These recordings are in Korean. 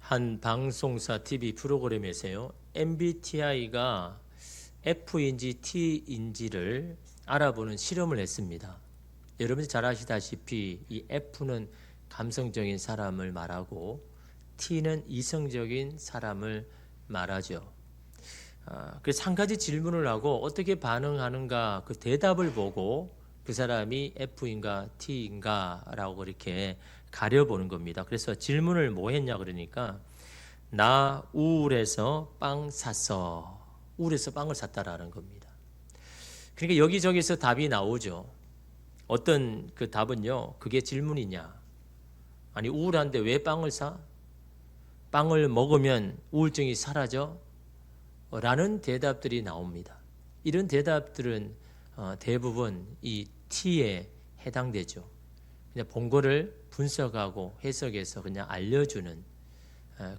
한 방송사 TV 프로그램에서요, MBTI가 F인지 T인지를 알아보는 실험을 했습니다. 여러분이 잘 아시다시피 이 F는 감성적인 사람을 말하고 T는 이성적인 사람을 말하죠. 그래서 한 가지 질문을 하고 어떻게 반응하는가 그 대답을 보고 그 사람이 F인가 T인가 라고 그렇게 가려보는 겁니다. 그래서 질문을 뭐 했냐 그러니까 나 우울해서 빵 샀어. 우울해서 빵을 샀다라는 겁니다. 그러니까 여기저기서 답이 나오죠. 어떤 그 답은요, 그게 질문이냐. 아니 우울한데 왜 빵을 사? 빵을 먹으면 우울증이 사라져? 라는 대답들이 나옵니다. 이런 대답들은 대부분 이 T에 해당되죠. 그냥 본 거를 분석하고 해석해서 그냥 알려주는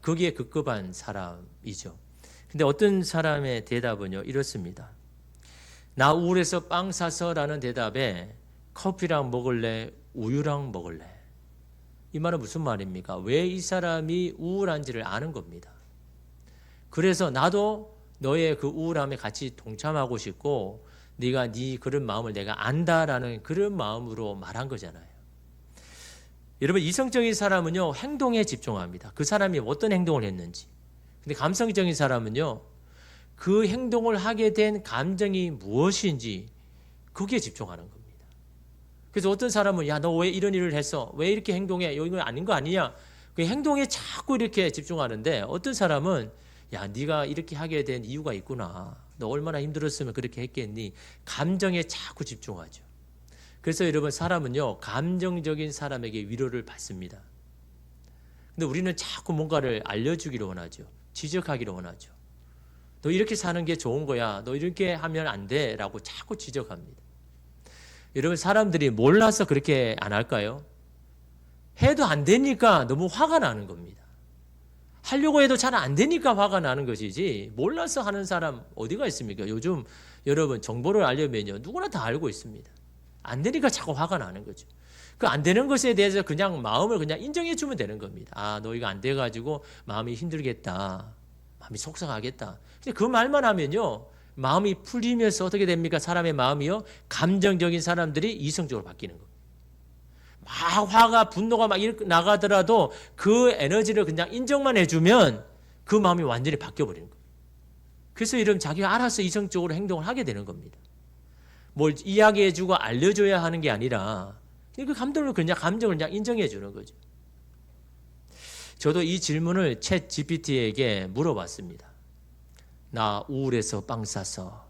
거기에 급급한 사람이죠. 근데 어떤 사람의 대답은요 이렇습니다. 나 우울해서 빵 사서 라는 대답에 커피랑 먹을래? 우유랑 먹을래? 이 말은 무슨 말입니까? 왜 이 사람이 우울한지를 아는 겁니다. 그래서 나도 너의 그 우울함에 같이 동참하고 싶고 네가 네 그런 마음을 내가 안다라는 그런 마음으로 말한 거잖아요. 여러분 이성적인 사람은요 행동에 집중합니다. 그 사람이 어떤 행동을 했는지. 근데 감성적인 사람은요 그 행동을 하게 된 감정이 무엇인지 거기에 집중하는 겁니다. 그래서 어떤 사람은 야, 너 왜 이런 일을 했어? 왜 이렇게 행동해? 이거 아닌 거 아니냐? 그 행동에 자꾸 이렇게 집중하는데 어떤 사람은 야, 네가 이렇게 하게 된 이유가 있구나. 너 얼마나 힘들었으면 그렇게 했겠니? 감정에 자꾸 집중하죠. 그래서 여러분 사람은요 감정적인 사람에게 위로를 받습니다. 근데 우리는 자꾸 뭔가를 알려주기를 원하죠. 지적하기를 원하죠. 너 이렇게 사는 게 좋은 거야. 너 이렇게 하면 안 돼. 라고 자꾸 지적합니다. 여러분 사람들이 몰라서 그렇게 안 할까요? 해도 안 되니까 너무 화가 나는 겁니다. 하려고 해도 잘 안 되니까 화가 나는 것이지 몰라서 하는 사람 어디가 있습니까? 요즘 여러분 정보를 알려면요 누구나 다 알고 있습니다. 안 되니까 자꾸 화가 나는 거죠. 그 안 되는 것에 대해서 그냥 마음을 그냥 인정해 주면 되는 겁니다. 아, 너 이거 안 돼가지고 마음이 힘들겠다. 마음이 속상하겠다. 근데 그 말만 하면요 마음이 풀리면서 어떻게 됩니까? 사람의 마음이요 감정적인 사람들이 이성적으로 바뀌는 겁니다. 막 화가 분노가 막 나가더라도 그 에너지를 그냥 인정만 해주면 그 마음이 완전히 바뀌어버리는 거예요. 그래서 이런 자기가 알아서 이성적으로 행동을 하게 되는 겁니다. 뭘 이야기해주고 알려줘야 하는 게 아니라 그 감정을 그냥 인정해 주는 거죠. 저도 이 질문을 챗 GPT에게 물어봤습니다. 나 우울해서 빵 쌌어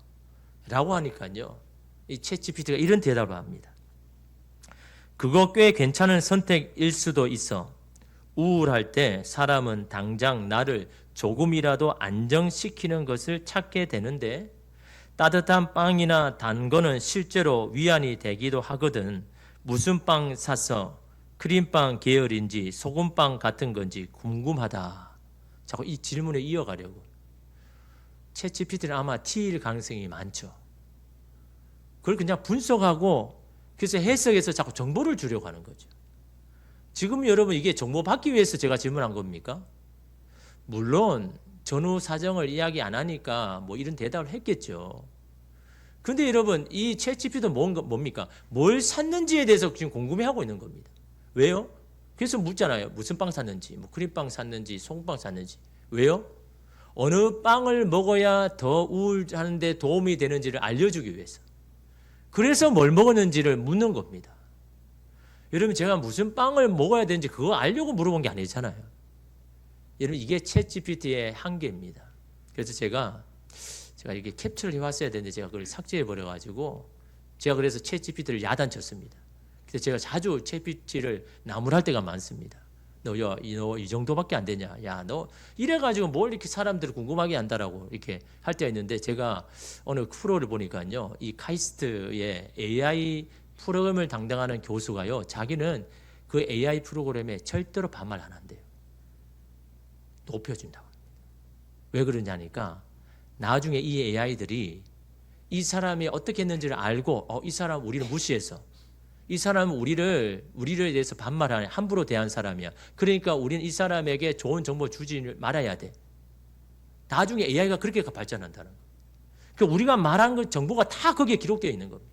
라고 하니까요 이 챗 GPT가 이런 대답을 합니다. 그거 꽤 괜찮은 선택일 수도 있어. 우울할 때 사람은 당장 나를 조금이라도 안정시키는 것을 찾게 되는데 따뜻한 빵이나 단 거는 실제로 위안이 되기도 하거든. 무슨 빵 샀어? 크림빵 계열인지 소금빵 같은 건지 궁금하다. 자꾸 이 질문에 이어가려고. 챗GPT는 아마 T일 가능성이 많죠. 그걸 그냥 분석하고 그래서 해석해서 자꾸 정보를 주려고 하는 거죠. 지금 여러분 이게 정보 받기 위해서 제가 질문한 겁니까? 물론 전후 사정을 이야기 안 하니까 뭐 이런 대답을 했겠죠. 근데 여러분 이 챗GPT도 뭡니까? 뭘 샀는지에 대해서 지금 궁금해하고 있는 겁니다. 왜요? 그래서 묻잖아요. 무슨 빵 샀는지, 뭐 크림빵 샀는지, 소금빵 샀는지. 왜요? 어느 빵을 먹어야 더 우울하는데 도움이 되는지를 알려주기 위해서. 그래서 뭘 먹었는지를 묻는 겁니다. 여러분 제가 무슨 빵을 먹어야 되는지 그거 알려고 물어본 게 아니잖아요. 여러분 이게 챗GPT의 한계입니다. 그래서 제가 이렇게 캡처를 해왔어야 되는데 제가 그걸 삭제해버려가지고 제가 그래서 챗GPT를 야단쳤습니다. 그래서 제가 자주 챗GPT를 나무랄 때가 많습니다. 너 이 정도밖에 안 되냐? 야, 너 이래가지고 뭘 이렇게 사람들을 궁금하게 한다라고 이렇게 할 때가 있는데 제가 어느 프로를 보니까요, 이 카이스트의 AI 프로그램을 담당하는 교수가요, 자기는 그 AI 프로그램에 절대로 반말 안 한대요. 높여준다고. 왜 그러냐니까 나중에 이 AI들이 이 사람이 어떻게 했는지를 알고 이 사람 우리를 무시해서 이 사람은 우리를 대해서 반말하는 함부로 대한 사람이야. 그러니까 우리는 이 사람에게 좋은 정보 주지 말아야 돼. 나중에 AI가 그렇게 발전한다는 거예요. 그러니까 우리가 말한 그 정보가 다 거기에 기록되어 있는 겁니다.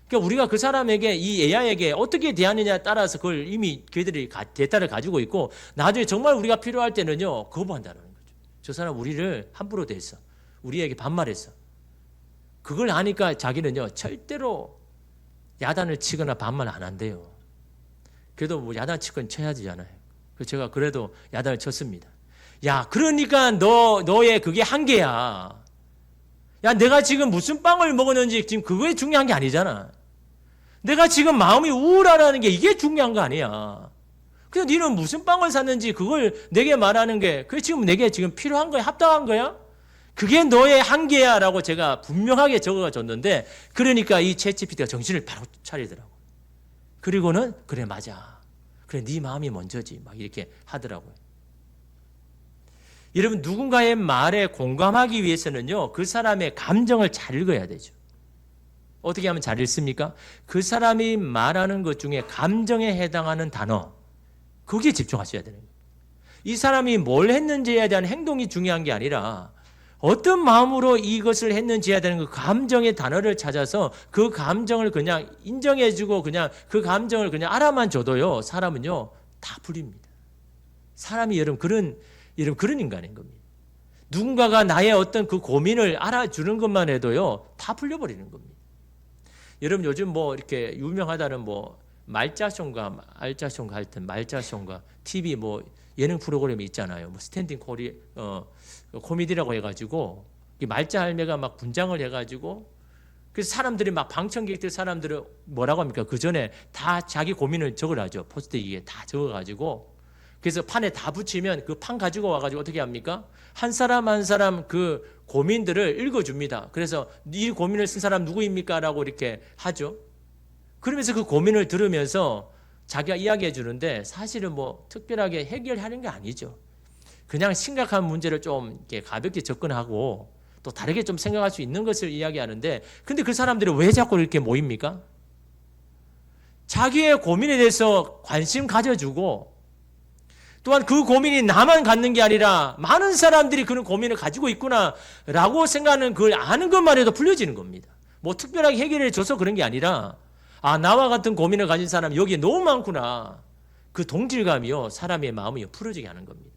그러니까 우리가 그 사람에게 이 AI에게 어떻게 대하느냐에 따라서 그걸 이미 그들이 데이터를 가지고 있고 나중에 정말 우리가 필요할 때는요 거부한다는 거죠. 저 사람 우리를 함부로 대했어. 우리에게 반말했어. 그걸 아니까 자기는요 절대로 야단을 치거나 반말 안 한대요. 그래도 뭐 야단 치건 쳐야 되잖아요. 그래서 제가 그래도 야단을 쳤습니다. 야, 그러니까 너의 그게 한계야. 야, 내가 지금 무슨 빵을 먹었는지 지금 그게 중요한 게 아니잖아. 내가 지금 마음이 우울하다는 게 이게 중요한 거 아니야. 그래서 너는 무슨 빵을 샀는지 그걸 내게 말하는 게 그게 지금 내게 지금 필요한 거야? 합당한 거야? 그게 너의 한계야 라고 제가 분명하게 적어줬는데 그러니까 이 챗GPT가 정신을 바로 차리더라고. 그리고는 그래 맞아. 그래 네 마음이 먼저지 막 이렇게 하더라고요. 여러분 누군가의 말에 공감하기 위해서는요 그 사람의 감정을 잘 읽어야 되죠. 어떻게 하면 잘 읽습니까? 그 사람이 말하는 것 중에 감정에 해당하는 단어 거기에 집중하셔야 되는 거예요. 이 사람이 뭘 했는지에 대한 행동이 중요한 게 아니라 어떤 마음으로 이것을 했는지에 대한 그 감정의 단어를 찾아서 그 감정을 그냥 인정해주고 그냥 그 감정을 그냥 알아만 줘도요 사람은요 다 풀립니다. 사람이 여러분 그런 인간인 겁니다. 누군가가 나의 어떤 그 고민을 알아주는 것만 해도요 다 풀려버리는 겁니다. 여러분 요즘 뭐 이렇게 유명하다는 뭐 말짜쇼인가 알짜쇼인가 하여튼 말짜쇼인가 TV 뭐 예능 프로그램이 있잖아요. 뭐 스탠딩 코미디라고 해가지고 말짜 할매가 막 분장을 해가지고 그래서 사람들이 막 방청객들 사람들은 뭐라고 합니까? 그 전에 다 자기 고민을 적으라죠. 포스트잇에 다 적어가지고 그래서 판에 다 붙이면 그 판 가지고 와가지고 어떻게 합니까? 한 사람 한 사람 그 고민들을 읽어줍니다. 그래서 이 고민을 쓴 사람 누구입니까? 라고 이렇게 하죠. 그러면서 그 고민을 들으면서 자기가 이야기해 주는데 사실은 뭐 특별하게 해결하는 게 아니죠. 그냥 심각한 문제를 좀 이렇게 가볍게 접근하고 또 다르게 좀 생각할 수 있는 것을 이야기하는데 근데 그 사람들이 왜 자꾸 이렇게 모입니까? 자기의 고민에 대해서 관심 가져주고 또한 그 고민이 나만 갖는 게 아니라 많은 사람들이 그런 고민을 가지고 있구나라고 생각하는 그걸 아는 것만 해도 풀려지는 겁니다. 뭐 특별하게 해결해 줘서 그런 게 아니라 아 나와 같은 고민을 가진 사람이 여기에 너무 많구나. 그 동질감이요 사람의 마음이 풀어지게 하는 겁니다.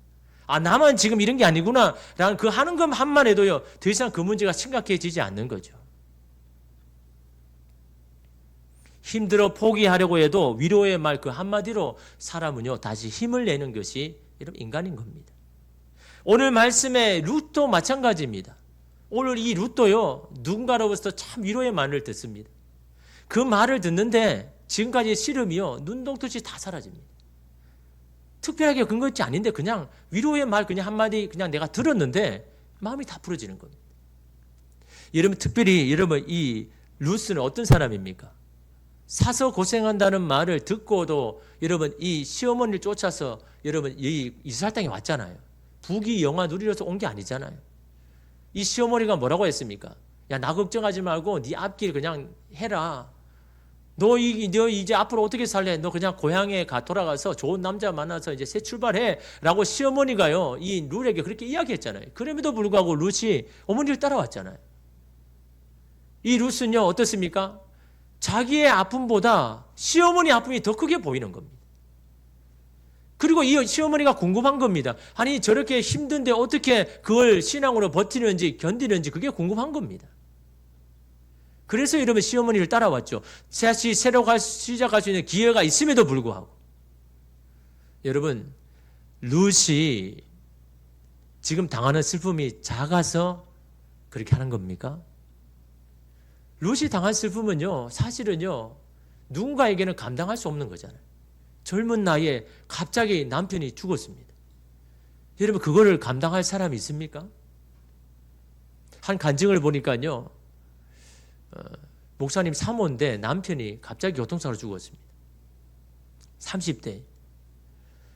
아 나만 지금 이런 게 아니구나 라는 그 하는 것만 해도요 더 이상 그 문제가 심각해지지 않는 거죠. 힘들어 포기하려고 해도 위로의 말 그 한마디로 사람은요 다시 힘을 내는 것이 여러분 인간인 겁니다. 오늘 말씀의 룻도 마찬가지입니다. 오늘 이 룻도요 누군가로부터 참 위로의 말을 듣습니다. 그 말을 듣는데 지금까지의 시름이요 눈동듯이 다 사라집니다. 특별하게 근거 있지 아닌데 그냥 위로의 말 그냥 한마디 그냥 내가 들었는데 마음이 다 풀어지는 겁니다. 여러분 특별히 여러분 이 룻은 어떤 사람입니까? 사서 고생한다는 말을 듣고도 여러분 이 시어머니를 쫓아서 여러분 이 이스라엘 땅에 왔잖아요. 부귀 영화 누리려서 온 게 아니잖아요. 이 시어머니가 뭐라고 했습니까? 야 나 걱정하지 말고 네 앞길 그냥 해라. 너 이제 앞으로 어떻게 살래? 너 그냥 고향에 돌아가서 좋은 남자 만나서 이제 새 출발해 라고 시어머니가요 이 룻에게 그렇게 이야기했잖아요. 그럼에도 불구하고 룻이 어머니를 따라왔잖아요. 이 룻은요 어떻습니까? 자기의 아픔보다 시어머니 아픔이 더 크게 보이는 겁니다. 그리고 이 시어머니가 궁금한 겁니다. 아니 저렇게 힘든데 어떻게 그걸 신앙으로 버티는지 견디는지 그게 궁금한 겁니다. 그래서 여러분 시어머니를 따라왔죠. 다시 새로 시작할 수 있는 기회가 있음에도 불구하고 여러분 룻이 지금 당하는 슬픔이 작아서 그렇게 하는 겁니까? 룻이 당한 슬픔은요 사실은요 누군가에게는 감당할 수 없는 거잖아요. 젊은 나이에 갑자기 남편이 죽었습니다. 여러분 그거를 감당할 사람이 있습니까? 한 간증을 보니까요 목사님 사모인데 남편이 갑자기 교통사고로 죽었습니다. 30대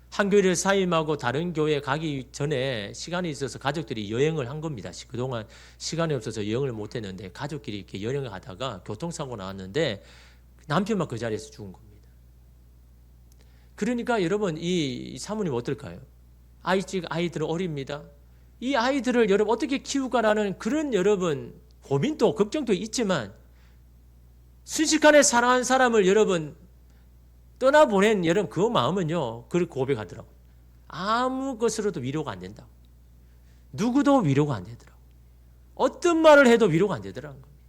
한 교회를 사임하고 다른 교회에 가기 전에 시간이 있어서 가족들이 여행을 한 겁니다. 그동안 시간이 없어서 여행을 못했는데 가족끼리 이렇게 여행을 하다가 교통사고 나왔는데 남편만 그 자리에서 죽은 겁니다. 그러니까 여러분 이 사모님 어떨까요? 아이들은 어립니다. 이 아이들을 여러분 어떻게 키울까라는 그런 여러분 고민도 걱정도 있지만 순식간에 사랑한 사람을 여러분 떠나보낸 여러분 그 마음은요, 그걸 고백하더라고요. 아무 것으로도 위로가 안 된다고. 누구도 위로가 안 되더라고요. 어떤 말을 해도 위로가 안 되더라는 겁니다.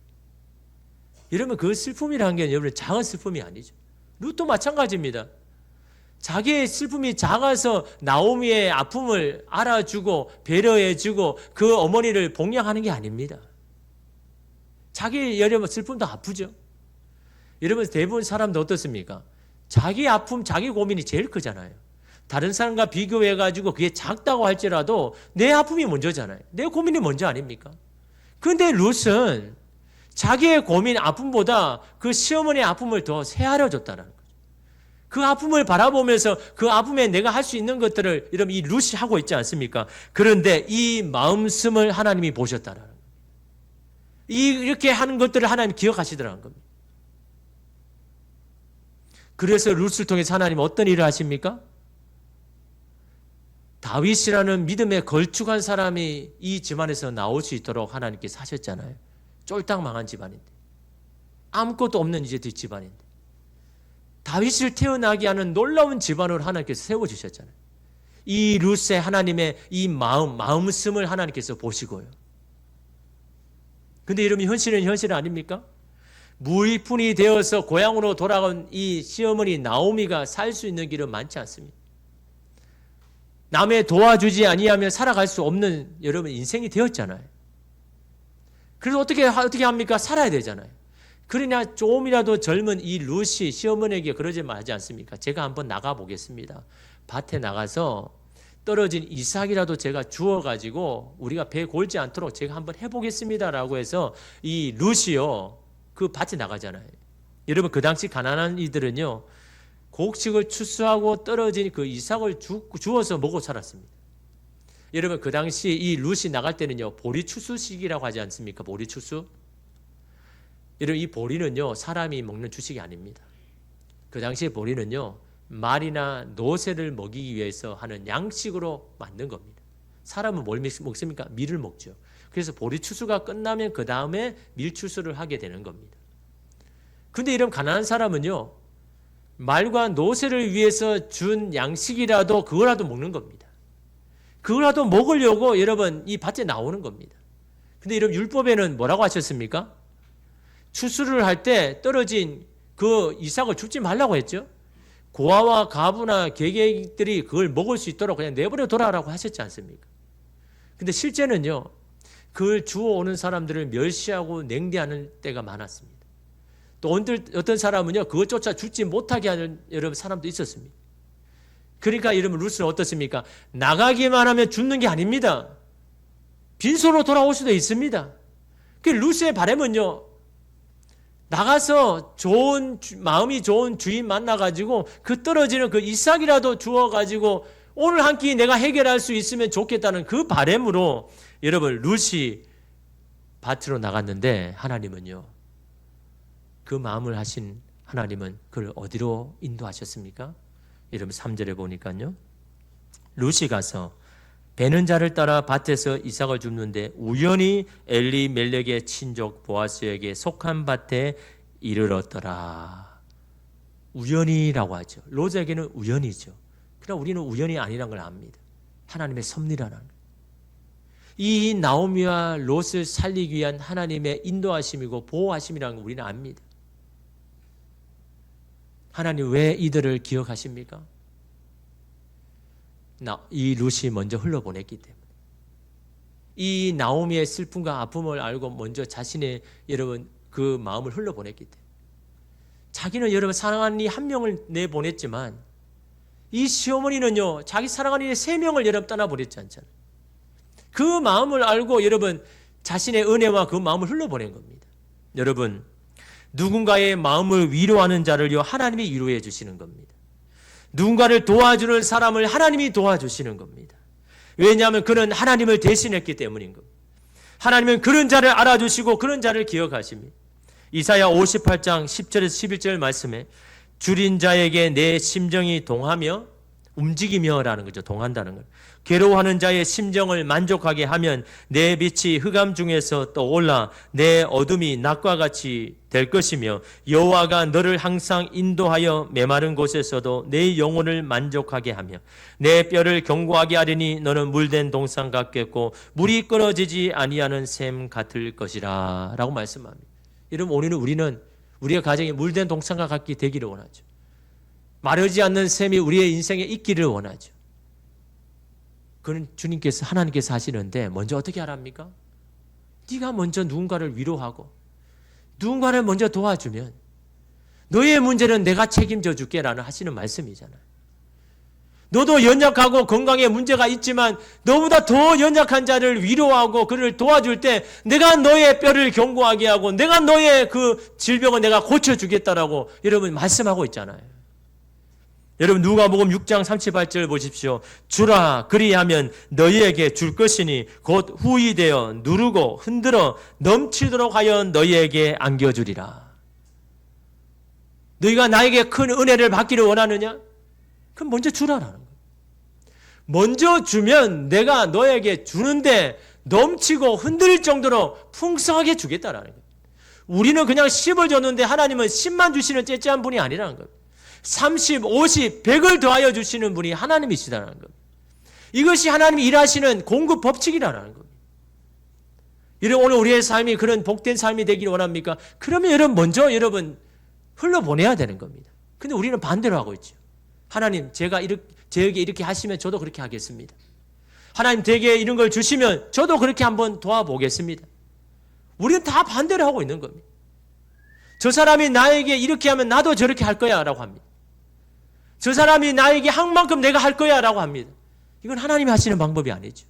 여러분 그 슬픔이라는 게 여러분 작은 슬픔이 아니죠. 룻도 마찬가지입니다. 자기의 슬픔이 작아서 나오미의 아픔을 알아주고 배려해주고 그 어머니를 봉양하는 게 아닙니다. 자기 여러분 슬픔도 아프죠. 여러분 대부분 사람도 어떻습니까? 자기 아픔, 자기 고민이 제일 크잖아요. 다른 사람과 비교해가지고 그게 작다고 할지라도 내 아픔이 먼저잖아요. 내 고민이 먼저 아닙니까? 그런데 룻은 자기의 고민, 아픔보다 그 시어머니의 아픔을 더 세하려 줬다는 거죠. 그 아픔을 바라보면서 그 아픔에 내가 할 수 있는 것들을 여러분 이 룻이 하고 있지 않습니까? 그런데 이 마음씀을 하나님이 보셨다는 거예요. 이렇게 하는 것들을 하나님 기억하시더라는 겁니다. 그래서 룻을 통해서 하나님 어떤 일을 하십니까? 다윗이라는 믿음에 걸쭉한 사람이 이 집안에서 나올 수 있도록 하나님께서 하셨잖아요. 쫄딱 망한 집안인데, 아무것도 없는 이제 뒷집안인데 다윗을 태어나게 하는 놀라운 집안으로 하나님께서 세워주셨잖아요. 이 룻의 하나님의 이 마음씀을 하나님께서 보시고요. 근데 여러분 현실은 현실 아닙니까? 무일푼이 되어서 고향으로 돌아온 이 시어머니 나오미가 살 수 있는 길은 많지 않습니다. 남의 도와주지 아니하면 살아갈 수 없는 여러분 인생이 되었잖아요. 그래서 어떻게 합니까? 살아야 되잖아요. 그러냐 조금이라도 젊은 이 룻이 시어머니에게 그러지 말지 않습니까? 제가 한번 나가보겠습니다. 밭에 나가서 떨어진 이삭이라도 제가 주워가지고 우리가 배 골지 않도록 제가 한번 해보겠습니다라고 해서 이 룻이요 그 밭에 나가잖아요. 여러분 그 당시 가난한 이들은요 곡식을 추수하고 떨어진 그 이삭을 주워서 먹고 살았습니다. 여러분 그 당시 이 룻이 나갈 때는요 보리 추수 시기라고 하지 않습니까? 보리 추수. 여러분 이 보리는요 사람이 먹는 주식이 아닙니다. 그 당시에 보리는요 말이나 노새를 먹이기 위해서 하는 양식으로 만든 겁니다. 사람은 뭘 먹습니까? 밀을 먹죠. 그래서 보리 추수가 끝나면 그 다음에 밀 추수를 하게 되는 겁니다. 근데 이런 가난한 사람은요 말과 노새를 위해서 준 양식이라도 그거라도 먹는 겁니다. 그거라도 먹으려고 여러분 이 밭에 나오는 겁니다. 근데 여러분 율법에는 뭐라고 하셨습니까? 추수를 할 때 떨어진 그 이삭을 줍지 말라고 했죠. 고아와 가부나 계객들이 그걸 먹을 수 있도록 그냥 내버려 둬라라고 하셨지 않습니까? 근데 실제는요 그걸 주워오는 사람들을 멸시하고 냉대하는 때가 많았습니다. 또 어떤 사람은요 그것조차 주지 못하게 하는 여러분 사람도 있었습니다. 그러니까 여러분 룻은 어떻습니까? 나가기만 하면 죽는 게 아닙니다. 빈손으로 돌아올 수도 있습니다. 그 룻의 바람은요 나가서 마음이 좋은 주인 만나가지고 그 떨어지는 그 이삭이라도 주워가지고 오늘 한 끼 내가 해결할 수 있으면 좋겠다는 그 바람으로 여러분 룻이 밭으로 나갔는데 하나님은요 그 마음을 하신 하나님은 그를 어디로 인도하셨습니까? 여러분 3절에 보니까요 룻이 가서 베는 자를 따라 밭에서 이삭을 줍는데 우연히 엘리멜렉의 친족 보아스에게 속한 밭에 이르렀더라. 우연이라고 하죠. 롯에게는 우연이죠. 그러나 우리는 우연이 아니란 걸 압니다. 하나님의 섭리라는 것. 이 나오미와 롯을 살리기 위한 하나님의 인도하심이고 보호하심이라는 걸 우리는 압니다. 하나님 왜 이들을 기억하십니까? 이 룻이 먼저 흘러보냈기 때문에 이 나오미의 슬픔과 아픔을 알고 먼저 자신의 여러분 그 마음을 흘러보냈기 때문에 자기는 여러분 사랑하는 이 한 명을 내보냈지만 이 시어머니는요 자기 사랑하는 이 3명을 여러분 떠나보냈지 않잖아요. 그 마음을 알고 여러분 자신의 은혜와 그 마음을 흘러보낸 겁니다. 여러분 누군가의 마음을 위로하는 자를요 하나님이 위로해 주시는 겁니다. 누군가를 도와주는 사람을 하나님이 도와주시는 겁니다. 왜냐하면 그는 하나님을 대신했기 때문인 겁니다. 하나님은 그런 자를 알아주시고 그런 자를 기억하십니다. 이사야 58장 10절에서 11절 말씀에 줄인 자에게 내 심정이 동하며 움직이며라는 거죠. 동한다는 거. 괴로워하는 자의 심정을 만족하게 하면 내 빛이 흑암 중에서 떠올라 내 어둠이 낮과 같이 될 것이며 여호와가 너를 항상 인도하여 메마른 곳에서도 내 영혼을 만족하게 하며 내 뼈를 견고하게 하리니 너는 물된 동산 같겠고 물이 끊어지지 아니하는 샘 같을 것이라 라고 말씀합니다. 여러분, 오늘은 우리는 우리의 가정이 물된 동산과 같게 되기를 원하죠. 마르지 않는 샘이 우리의 인생에 있기를 원하죠. 그는 주님께서, 하나님께서 하시는데 먼저 어떻게 하랍니까? 네가 먼저 누군가를 위로하고 누군가를 먼저 도와주면 너의 문제는 내가 책임져 줄게라는 하시는 말씀이잖아요. 너도 연약하고 건강에 문제가 있지만 너보다 더 연약한 자를 위로하고 그를 도와줄 때 내가 너의 뼈를 견고하게 하고 내가 너의 그 질병을 내가 고쳐주겠다라고 여러분 말씀하고 있잖아요. 여러분, 누가복음 6장 38절 보십시오. 주라 그리하면 너희에게 줄 것이니 곧 후히 되어 누르고 흔들어 넘치도록 하여 너희에게 안겨주리라. 너희가 나에게 큰 은혜를 받기를 원하느냐? 그럼 먼저 주라라는 거예요. 먼저 주면 내가 너에게 주는데 넘치고 흔들 정도로 풍성하게 주겠다라는 거예요. 우리는 그냥 10을 줬는데 하나님은 10만 주시는 째째한 분이 아니라는 거예요. 30, 50, 100을 더하여 주시는 분이 하나님이시다는 겁니다. 이것이 하나님이 일하시는 공급 법칙이라는 겁니다. 여러분, 오늘 우리의 삶이 그런 복된 삶이 되기를 원합니까? 그러면 여러분 먼저 흘러보내야 되는 겁니다. 근데 우리는 반대로 하고 있죠. 하나님, 저에게 이렇게 하시면 저도 그렇게 하겠습니다. 하나님, 제게 이런 걸 주시면 저도 그렇게 한번 도와보겠습니다. 우리는 다 반대로 하고 있는 겁니다. 저 사람이 나에게 이렇게 하면 나도 저렇게 할 거야 라고 합니다. 저 사람이 나에게 한 만큼 내가 할 거야 라고 합니다. 이건 하나님이 하시는 방법이 아니죠.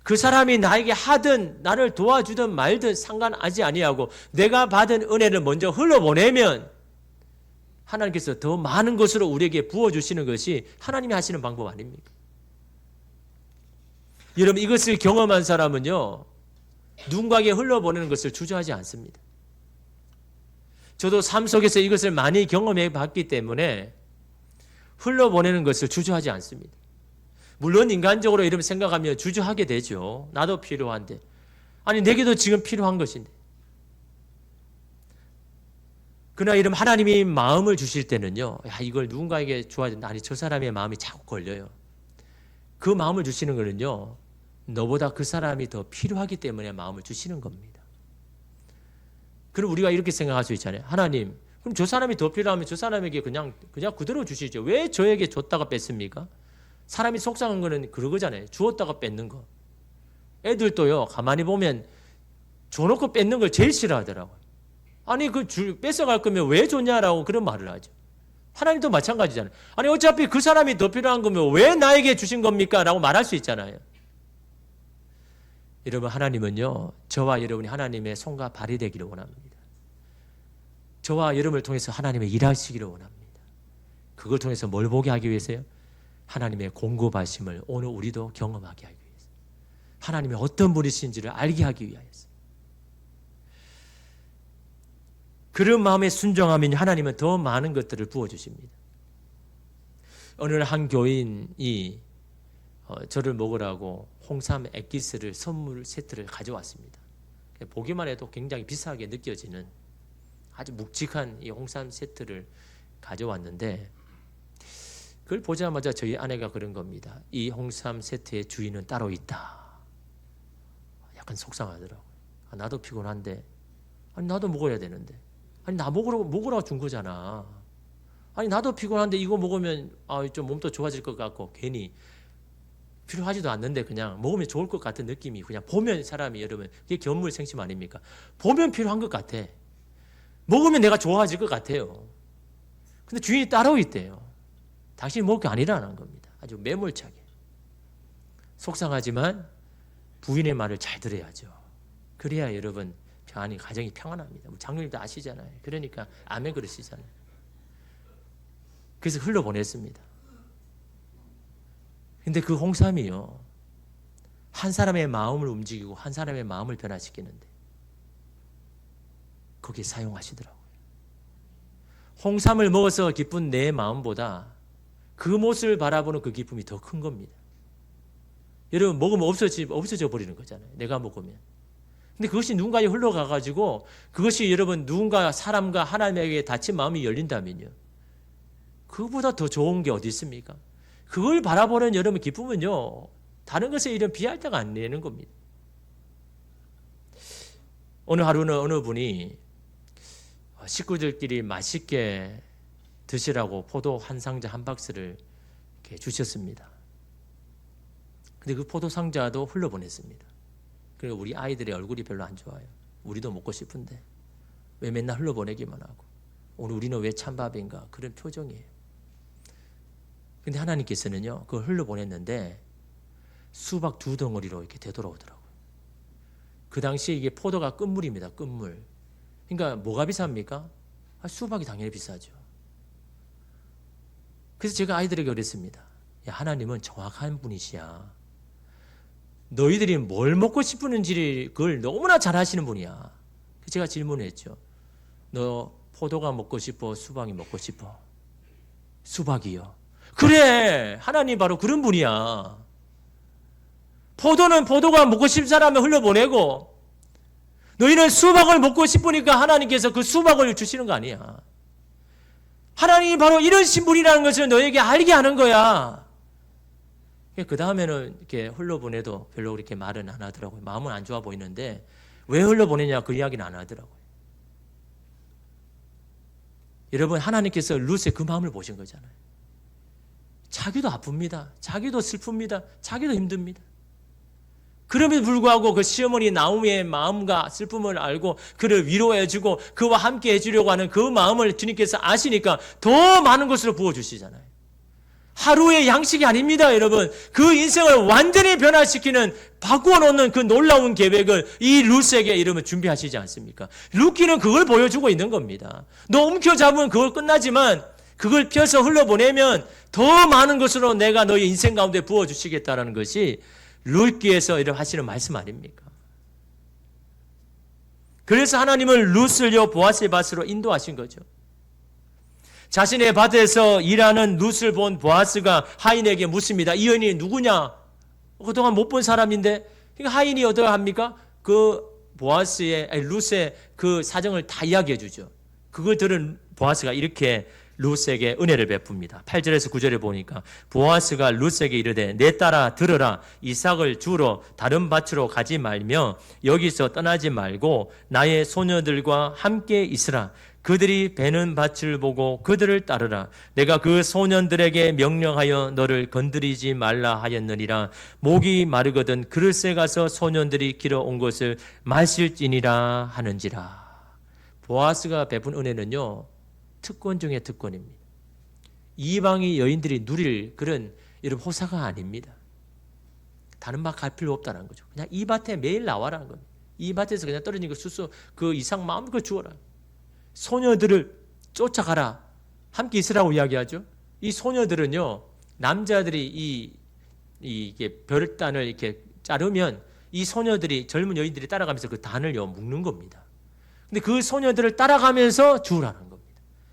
그 사람이 나에게 하든 나를 도와주든 말든 상관하지 아니하고 내가 받은 은혜를 먼저 흘러보내면 하나님께서 더 많은 것으로 우리에게 부어주시는 것이 하나님이 하시는 방법 아닙니까? 여러분, 이것을 경험한 사람은요, 누군가에게 흘러보내는 것을 주저하지 않습니다. 저도 삶 속에서 이것을 많이 경험해 봤기 때문에 흘러보내는 것을 주저하지 않습니다. 물론 인간적으로 이렇게 생각하면 주저하게 되죠. 나도 필요한데. 아니, 내게도 지금 필요한 것인데. 그러나 이런 하나님이 마음을 주실 때는요, 야, 이걸 누군가에게 줘야 된다. 아니, 저 사람의 마음이 자꾸 걸려요. 그 마음을 주시는 거는요, 너보다 그 사람이 더 필요하기 때문에 마음을 주시는 겁니다. 그럼 우리가 이렇게 생각할 수 있잖아요. 하나님, 그럼 저 사람이 더 필요하면 저 사람에게 그냥 그대로 주시죠. 왜 저에게 줬다가 뺐습니까? 사람이 속상한 거는 그러잖아요. 주었다가 뺏는 거. 애들도요, 가만히 보면 줘놓고 뺏는 걸 제일 싫어하더라고요. 아니, 뺏어갈 거면 왜 줬냐라고 그런 말을 하죠. 하나님도 마찬가지잖아요. 아니, 어차피 그 사람이 더 필요한 거면 왜 나에게 주신 겁니까? 라고 말할 수 있잖아요. 여러분, 하나님은요, 저와 여러분이 하나님의 손과 발이 되기를 원합니다. 저와 여러분을 통해서 하나님의 일하시기를 원합니다. 그걸 통해서 뭘 보게 하기 위해서요? 하나님의 공급하심을 오늘 우리도 경험하게 하기 위해서, 하나님의 어떤 분이신지를 알게 하기 위하여서. 그런 마음에 순종하면 하나님은 더 많은 것들을 부어주십니다. 어느 날 한 교인이 저를 먹으라고 홍삼 액기스를 선물 세트를 가져왔습니다. 보기만 해도 굉장히 비싸게 느껴지는 아주 묵직한 이 홍삼 세트를 가져왔는데, 그걸 보자마자 저희 아내가 그런 겁니다. 이 홍삼 세트의 주인은 따로 있다. 약간 속상하더라고요. 나도 피곤한데, 아니 나도 먹어야 되는데, 아니 나 먹으라고 준 거잖아. 아니 나도 피곤한데 이거 먹으면 좀 몸도 좋아질 것 같고, 괜히 필요하지도 않는데 그냥 먹으면 좋을 것 같은 느낌이, 그냥 보면 사람이, 여러분, 그게 견물생심 아닙니까? 보면 필요한 것 같아. 먹으면 내가 좋아질 것 같아요. 근데 주인이 따로 있대요. 당신이 먹을 게 아니라는 겁니다. 아주 매몰차게. 속상하지만 부인의 말을 잘 들어야죠. 그래야 여러분 가정이 평안합니다. 장로님도 아시잖아요. 그러니까 아멘 그러시잖아요. 그래서 흘러보냈습니다. 근데 그 홍삼이요, 한 사람의 마음을 움직이고 한 사람의 마음을 변화시키는데, 거기에 사용하시더라고요. 홍삼을 먹어서 기쁜 내 마음보다 그 모습을 바라보는 그 기쁨이 더 큰 겁니다. 여러분 먹으면 없어져 버리는 거잖아요. 내가 먹으면. 근데 그것이 누군가에 흘러가가지고 그것이 여러분 누군가 사람과 하나님에게 닫힌 마음이 열린다면요. 그거보다 더 좋은 게 어디 있습니까? 그걸 바라보는 여러분 기쁨은요. 다른 것에 이런 비할 데가 안 내는 겁니다. 오늘 하루는 어느 분이 식구들끼리 맛있게 드시라고 포도 한 상자 한 박스를 이렇게 주셨습니다. 근데 그 포도 상자도 흘려보냈습니다. 그리고 우리 아이들의 얼굴이 별로 안 좋아요. 우리도 먹고 싶은데 왜 맨날 흘려보내기만 하고 오늘 우리는 왜 찬밥인가 그런 표정이에요. 근데 하나님께서는요 그걸 흘려보냈는데 수박 2덩어리로 이렇게 되돌아오더라고요. 그 당시에 이게 포도가 끝물입니다. 끝물. 그러니까 뭐가 비쌉니까? 수박이 당연히 비싸죠. 그래서 제가 아이들에게 그랬습니다. 야, 하나님은 정확한 분이시야. 너희들이 뭘 먹고 싶은지 그걸 너무나 잘 아시는 분이야. 그래서 제가 질문했죠. 너 포도가 먹고 싶어? 수박이 먹고 싶어? 수박이요. 그래, 하나님 바로 그런 분이야. 포도는 포도가 먹고 싶은 사람을 흘려보내고 너희는 수박을 먹고 싶으니까 하나님께서 그 수박을 주시는 거 아니야. 하나님이 바로 이런 신분이라는 것을 너에게 알게 하는 거야. 그 다음에는 이렇게 흘려보내도 별로 그렇게 말은 안 하더라고요. 마음은 안 좋아 보이는데 왜 흘려보내냐 그 이야기는 안 하더라고요. 여러분 하나님께서 룻의 그 마음을 보신 거잖아요. 자기도 아픕니다. 자기도 슬픕니다. 자기도 힘듭니다. 그럼에도 불구하고 그 시어머니 나오미의 마음과 슬픔을 알고 그를 위로해주고 그와 함께 해주려고 하는 그 마음을 주님께서 아시니까 더 많은 것으로 부어주시잖아요. 하루의 양식이 아닙니다, 여러분. 그 인생을 완전히 변화시키는 바꾸어 놓는 그 놀라운 계획을 이 룻에게 이러면 준비하시지 않습니까? 룻기는 그걸 보여주고 있는 겁니다. 너 움켜잡으면 그걸 끝나지만 그걸 펴서 흘러보내면 더 많은 것으로 내가 너의 인생 가운데 부어주시겠다라는 것이 룻기에서 이렇게 하시는 말씀 아닙니까? 그래서 하나님은 룻을요 보아스의 밭으로 인도하신 거죠. 자신의 밭에서 일하는 룻을 본 보아스가 하인에게 묻습니다. 이 여인이 누구냐? 그동안 못 본 사람인데 그러니까 하인이 어떠합니까? 그 룻의 그 사정을 다 이야기해 주죠. 그걸 들은 보아스가 이렇게 룻에게 은혜를 베풉니다. 8절에서 9절에 보니까 보아스가 룻에게 이르되 내 딸아 들으라. 이삭을 주러 다른 밭으로 가지 말며 여기서 떠나지 말고 나의 소녀들과 함께 있으라. 그들이 베는 밭을 보고 그들을 따르라. 내가 그 소년들에게 명령하여 너를 건드리지 말라 하였느니라. 목이 마르거든 그릇에 가서 소년들이 길어온 것을 마실지니라 하는지라. 보아스가 베푼 은혜는요 특권 중에 특권입니다. 이방의 여인들이 누릴 그런 이런 호사가 아닙니다. 다른 밭 갈 필요 없다는 거죠. 그냥 이 밭에 매일 나와라는 겁니다. 이 밭에서 그냥 떨어진 그 수수 그 이상 마음껏 주어라. 소녀들을 쫓아가라. 함께 있으라고 이야기하죠. 이 소녀들은요 남자들이 이게 벼단을 이렇게 자르면 이 소녀들이 젊은 여인들이 따라가면서 그 단을요 묶는 겁니다. 근데 그 소녀들을 따라가면서 주우라는 겁니다.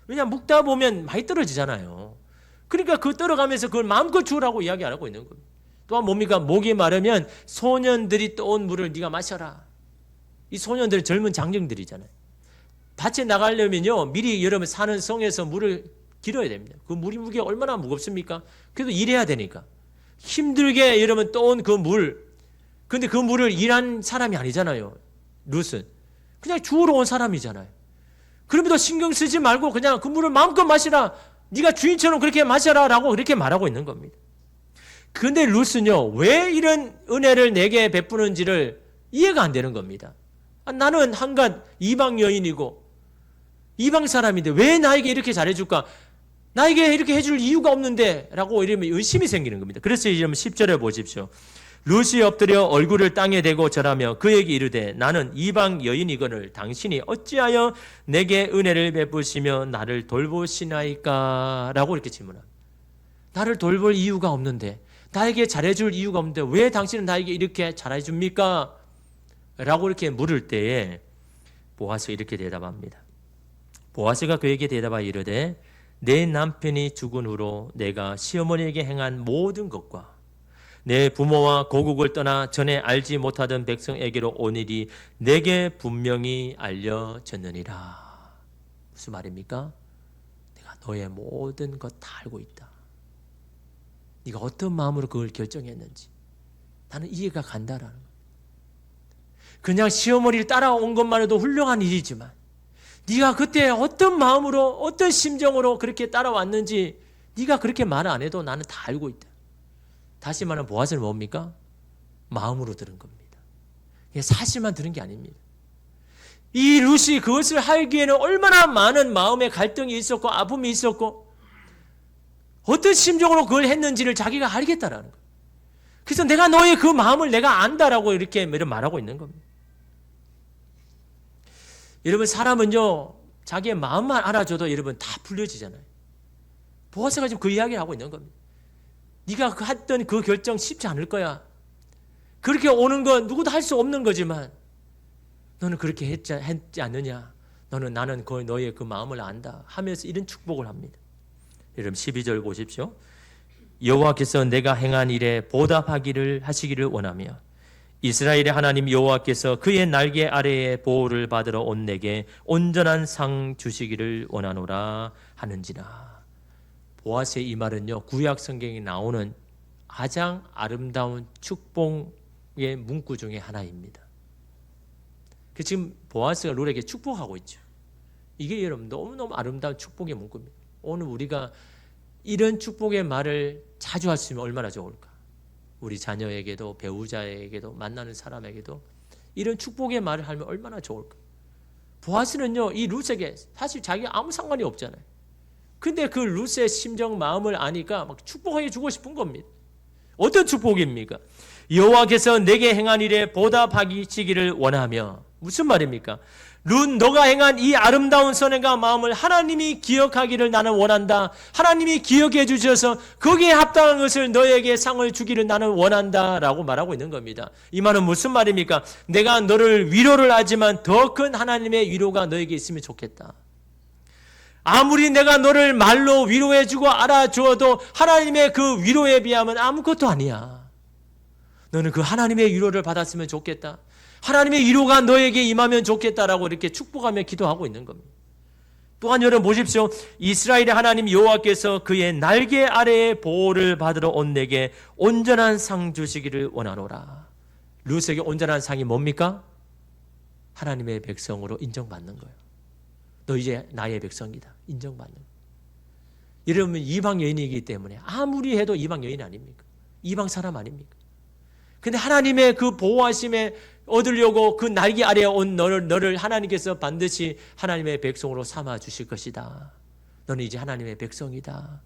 왜냐하면 묶다 보면 많이 떨어지잖아요. 그러니까 그 떨어가면서 그걸 마음껏 주우라고 이야기 안 하고 있는 겁니다. 또한 뭡니까? 목이 마르면 소년들이 떠온 물을 네가 마셔라. 이 소년들은 젊은 장정들이잖아요. 밭에 나가려면요 미리 여러분 사는 성에서 물을 길어야 됩니다. 그 물이 무게가 얼마나 무겁습니까? 그래도 일해야 되니까 힘들게 여러분 떠온 그 물, 근데 그 물을 일한 사람이 아니잖아요. 룻은 그냥 주우러 온 사람이잖아요. 그럼에도 신경 쓰지 말고 그냥 그 물을 마음껏 마시라. 네가 주인처럼 그렇게 마셔라 라고 그렇게 말하고 있는 겁니다. 그런데 룻은요 왜 이런 은혜를 내게 베푸는지를 이해가 안 되는 겁니다. 나는 한갓 이방 여인이고 이방 사람인데 왜 나에게 이렇게 잘해줄까? 나에게 이렇게 해줄 이유가 없는데 라고 이러면 의심이 생기는 겁니다. 그래서 이러면 10절에 보십시오. 룻이 엎드려 얼굴을 땅에 대고 절하며 그에게 이르되 나는 이방 여인이거늘 당신이 어찌하여 내게 은혜를 베푸시며 나를 돌보시나이까? 라고 이렇게 질문합니다. 나를 돌볼 이유가 없는데 나에게 잘해줄 이유가 없는데 왜 당신은 나에게 이렇게 잘해줍니까? 라고 이렇게 물을 때에 보아스가 이렇게 대답합니다. 보아스가 그에게 대답하여 이르되 내 남편이 죽은 후로 내가 시어머니에게 행한 모든 것과 내 부모와 고국을 떠나 전에 알지 못하던 백성에게로 온 일이 내게 분명히 알려졌느니라. 무슨 말입니까? 내가 너의 모든 것 다 알고 있다. 네가 어떤 마음으로 그걸 결정했는지 나는 이해가 간다라는 거예요. 그냥 시어머니를 따라온 것만 해도 훌륭한 일이지만 네가 그때 어떤 마음으로 어떤 심정으로 그렇게 따라왔는지 네가 그렇게 말 안 해도 나는 다 알고 있다. 다시 말하면 보아스는 뭡니까? 마음으로 들은 겁니다. 사실만 들은 게 아닙니다. 이 룻이 그것을 하기에는 얼마나 많은 마음의 갈등이 있었고 아픔이 있었고 어떤 심정으로 그걸 했는지를 자기가 알겠다라는 거예요. 그래서 내가 너의 그 마음을 내가 안다라고 이렇게 말하고 있는 겁니다. 여러분 사람은요 자기의 마음만 알아줘도 여러분 다 풀려지잖아요. 보아스가 지금 그 이야기를 하고 있는 겁니다. 네가 했던 그 결정 쉽지 않을 거야. 그렇게 오는 건 누구도 할 수 없는 거지만 너는 그렇게 했지 않느냐. 나는 너의 그 마음을 안다 하면서 이런 축복을 합니다. 여러분 12절 보십시오. 여호와께서 내가 행한 일에 보답하기를 하시기를 원하며 이스라엘의 하나님 여호와께서 그의 날개 아래에 보호를 받으러 온 내게 온전한 상 주시기를 원하노라 하는지라. 보아스의 이 말은요 구약 성경에 나오는 가장 아름다운 축복의 문구 중에 하나입니다. 지금 보아스가 룻에게 축복하고 있죠. 이게 여러분 너무너무 아름다운 축복의 문구입니다. 오늘 우리가 이런 축복의 말을 자주 할 수 있으면 얼마나 좋을까. 우리 자녀에게도 배우자에게도 만나는 사람에게도 이런 축복의 말을 하면 얼마나 좋을까. 보아스는요 이 룻에게 사실 자기가 아무 상관이 없잖아요. 근데 그 룻의 심정 마음을 아니까 막 축복해 주고 싶은 겁니다. 어떤 축복입니까? 여호와께서 내게 행한 일에 보답하시기를 원하며. 무슨 말입니까? 룻 너가 행한 이 아름다운 선행과 마음을 하나님이 기억하기를 나는 원한다. 하나님이 기억해 주셔서 거기에 합당한 것을 너에게 상을 주기를 나는 원한다 라고 말하고 있는 겁니다. 이 말은 무슨 말입니까? 내가 너를 위로를 하지만 더 큰 하나님의 위로가 너에게 있으면 좋겠다. 아무리 내가 너를 말로 위로해 주고 알아주어도 하나님의 그 위로에 비하면 아무것도 아니야. 너는 그 하나님의 위로를 받았으면 좋겠다. 하나님의 위로가 너에게 임하면 좋겠다라고 이렇게 축복하며 기도하고 있는 겁니다. 또한 여러분 보십시오. 이스라엘의 하나님 여호와께서 그의 날개 아래에 보호를 받으러 온 내게 온전한 상 주시기를 원하노라. 룻에게 온전한 상이 뭡니까? 하나님의 백성으로 인정받는 거예요. 너 이제 나의 백성이다. 인정받는 거예요. 여러분 이방 여인이기 때문에 아무리 해도 이방 여인 아닙니까? 이방 사람 아닙니까? 근데 하나님의 그 보호하심에 얻으려고 그 날개 아래에 온 너를 하나님께서 반드시 하나님의 백성으로 삼아 주실 것이다. 너는 이제 하나님의 백성이다.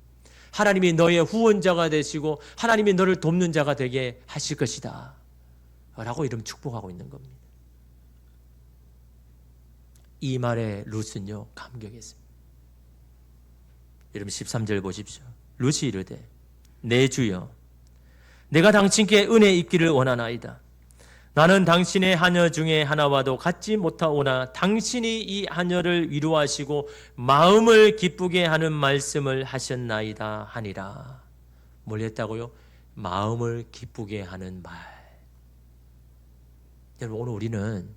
하나님이 너의 후원자가 되시고 하나님이 너를 돕는 자가 되게 하실 것이다. 라고 이름 축복하고 있는 겁니다. 이 말에 룻은요 감격했습니다. 여러분 13절 보십시오. 룻이 이르되 내 주여 내가 당신께 은혜 있기를 원하나이다. 나는 당신의 하녀 중에 하나와도 같지 못하오나 당신이 이 하녀를 위로하시고 마음을 기쁘게 하는 말씀을 하셨나이다 하니라. 뭘 했다고요? 마음을 기쁘게 하는 말. 여러분 오늘 우리는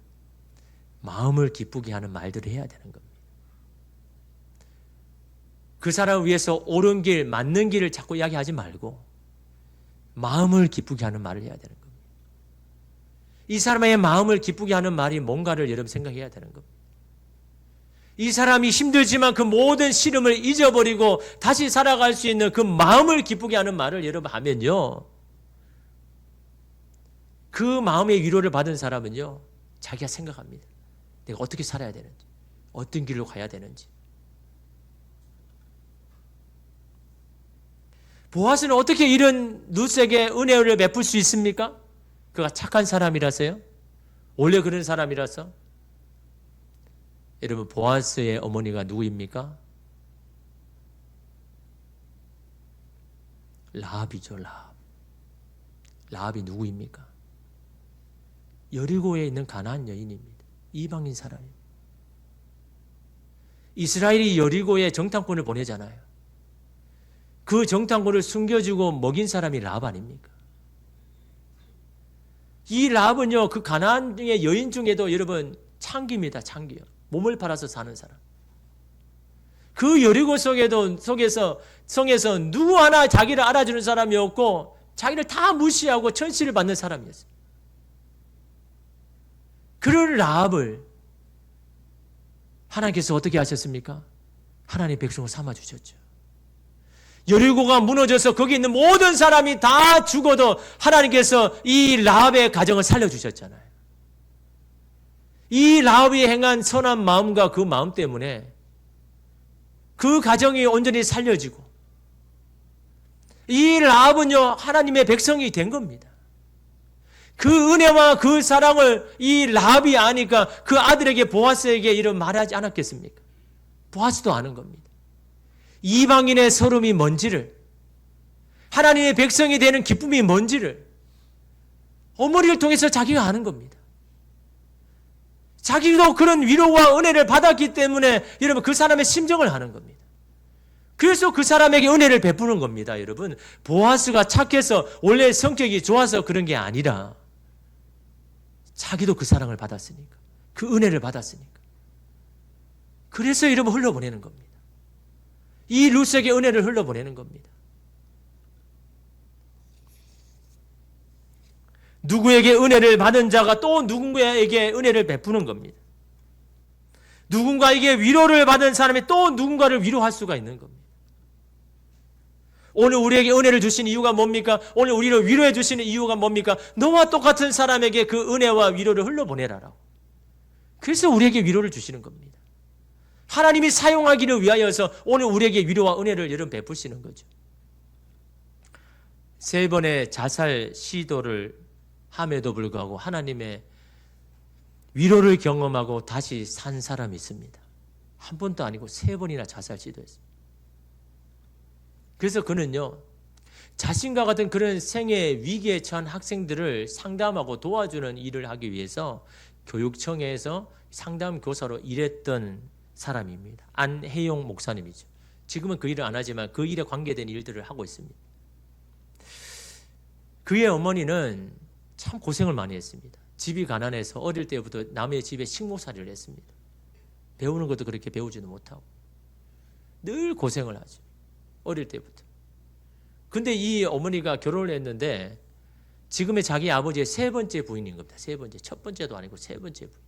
마음을 기쁘게 하는 말들을 해야 되는 겁니다. 그 사람을 위해서 옳은 길, 맞는 길을 자꾸 이야기하지 말고 마음을 기쁘게 하는 말을 해야 되는 겁니다. 이 사람의 마음을 기쁘게 하는 말이 뭔가를 여러분 생각해야 되는 겁니다. 이 사람이 힘들지만 그 모든 시름을 잊어버리고 다시 살아갈 수 있는 그 마음을 기쁘게 하는 말을 여러분 하면요. 그 마음의 위로를 받은 사람은요. 자기가 생각합니다. 내가 어떻게 살아야 되는지, 어떤 길로 가야 되는지. 보아스는 어떻게 이런 룻에게 은혜를 베풀 수 있습니까? 그가 착한 사람이라서요? 원래 그런 사람이라서? 여러분 보아스의 어머니가 누구입니까? 라합이죠. 라합이 누구입니까? 여리고에 있는 가나안 여인입니다. 이방인 사람입니다. 이스라엘이 여리고에 정탐꾼을 보내잖아요. 그 정탐꾼을 숨겨주고 먹인 사람이 라합 아닙니까? 이 라합은요, 그 가나안의 여인 중에도 여러분 창기입니다. 창기요. 몸을 팔아서 사는 사람. 그 여리고 속에서 성에서 누구 하나 자기를 알아주는 사람이 없고 자기를 다 무시하고 천시를 받는 사람이었어요. 그런 라합을 하나님께서 어떻게 하셨습니까? 하나님 백성을 삼아주셨죠. 여리고가 무너져서 거기 있는 모든 사람이 다 죽어도 하나님께서 이 라합의 가정을 살려주셨잖아요. 이 라합이 행한 선한 마음과 그 마음 때문에 그 가정이 온전히 살려지고 이 라합은요 하나님의 백성이 된 겁니다. 그 은혜와 그 사랑을 이 라합이 아니까 그 아들에게 보아스에게 이런 말하지 않았겠습니까? 보아스도 아는 겁니다. 이방인의 서름이 뭔지를, 하나님의 백성이 되는 기쁨이 뭔지를 어머니를 통해서 자기가 아는 겁니다. 자기도 그런 위로와 은혜를 받았기 때문에 여러분 그 사람의 심정을 아는 겁니다. 그래서 그 사람에게 은혜를 베푸는 겁니다. 여러분, 보아스가 착해서 원래 성격이 좋아서 그런 게 아니라 자기도 그 사랑을 받았으니까, 그 은혜를 받았으니까. 그래서 여러분 흘러보내는 겁니다. 이 루스에게 은혜를 흘러보내는 겁니다. 누구에게 은혜를 받은 자가 또 누군가에게 은혜를 베푸는 겁니다. 누군가에게 위로를 받은 사람이 또 누군가를 위로할 수가 있는 겁니다. 오늘 우리에게 은혜를 주신 이유가 뭡니까? 오늘 우리를 위로해 주시는 이유가 뭡니까? 너와 똑같은 사람에게 그 은혜와 위로를 흘려보내라라고. 그래서 우리에게 위로를 주시는 겁니다. 하나님이 사용하기를 위하여서 오늘 우리에게 위로와 은혜를 여러분 베푸시는 거죠. 3번의 자살 시도를 함에도 불구하고 하나님의 위로를 경험하고 다시 산 사람이 있습니다. 한 번도 아니고 3번이나 자살 시도했습니다. 그래서 그는요, 자신과 같은 그런 생애 위기에 처한 학생들을 상담하고 도와주는 일을 하기 위해서 교육청에서 상담 교사로 일했던 사람입니다. 안혜용 목사님이죠. 지금은 그 일을 안 하지만 그 일에 관계된 일들을 하고 있습니다. 그의 어머니는 참 고생을 많이 했습니다. 집이 가난해서 어릴 때부터 남의 집에 식모살이를 했습니다. 배우는 것도 그렇게 배우지도 못하고 늘 고생을 하죠. 어릴 때부터. 근데 이 어머니가 결혼을 했는데 지금의 자기 아버지의 3번째 부인인 겁니다. 3번째. 첫 번째도 아니고 3번째 부인.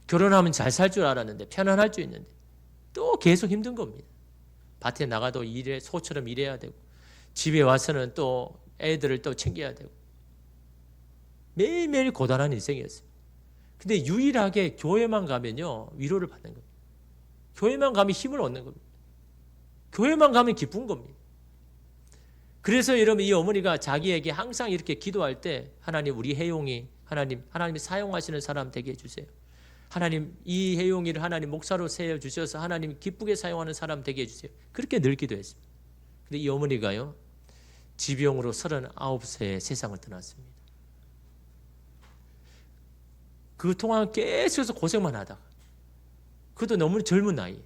결혼하면 잘 살 줄 알았는데, 편안할 줄 있는데 또 계속 힘든 겁니다. 밭에 나가도 소처럼 일해야 되고 집에 와서는 또 애들을 또 챙겨야 되고 매일매일 고단한 인생이었어요. 근데 유일하게 교회만 가면요 위로를 받는 겁니다. 교회만 가면 힘을 얻는 겁니다. 교회만 가면 기쁜 겁니다. 그래서 여러분 이 어머니가 자기에게 항상 이렇게 기도할 때 하나님 우리 혜용이 하나님이 사용하시는 사람 되게 해주세요. 하나님 이 혜용이를 하나님 목사로 세워주셔서 하나님 기쁘게 사용하는 사람 되게 해주세요. 그렇게 늘 기도했습니다. 근데 이 어머니가요 지병으로 39세에 세상을 떠났습니다. 그동안 계속해서 고생만 하다가 그것도 너무 젊은 나이에